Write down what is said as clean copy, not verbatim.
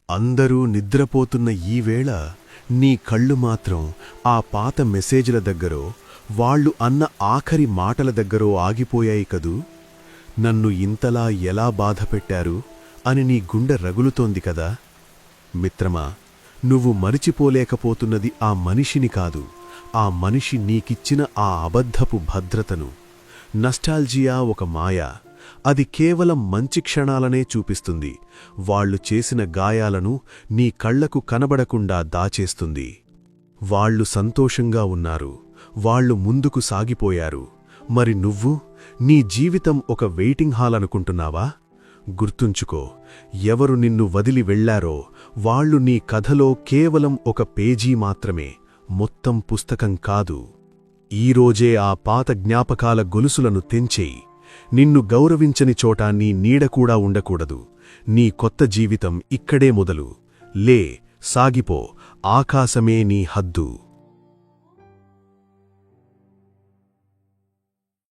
అందరూ నిద్రపోతున్న ఈ వేళ నీ కళ్ళు మాత్రం ఆ పాత మెసేజ్ల దగ్గరో వాళ్ళు అన్న ఆఖరి మాటల దగ్గరో ఆగిపోయాయి కదూ. నన్ను ఇంతలా ఎలా బాధపెట్టారు అని నీ గుండె రగులుతోంది కదా. మిత్రమా, నువ్వు మరిచిపోలేకపోతున్నది ఆ మనిషిని కాదు, ఆ మనిషి నీకిచ్చిన ఆ అబద్ధపు భద్రతను. నస్టాల్జియా ఒక మాయ. అది కేవలం మంచి క్షణాలనే చూపిస్తుంది. వాళ్ళు చేసిన గాయాలను నీ కళ్లకు కనబడకుండా దాచేస్తుంది. వాళ్ళు సంతోషంగా ఉన్నారు, వాళ్ళు ముందుకు సాగిపోయారు. మరి నువ్వు నీ జీవితం ఒక వెయిటింగ్ హాల్ అనుకుంటున్నావా? గుర్తుంచుకో, ఎవరు నిన్ను వదిలి వెళ్లారో వాళ్ళు నీ కథలో కేవలం ఒక పేజీ మాత్రమే, మొత్తం పుస్తకం కాదు. ఈరోజే ఆ పాత జ్ఞాపకాల గొలుసులను తెంచేయి. నిన్ను గౌరవించని చోట నీ నీడకూడా ఉండకూడదు. నీ కొత్త జీవితం ఇక్కడే మొదలు. లే, సాగిపో, ఆకాశమే నీ హద్దు.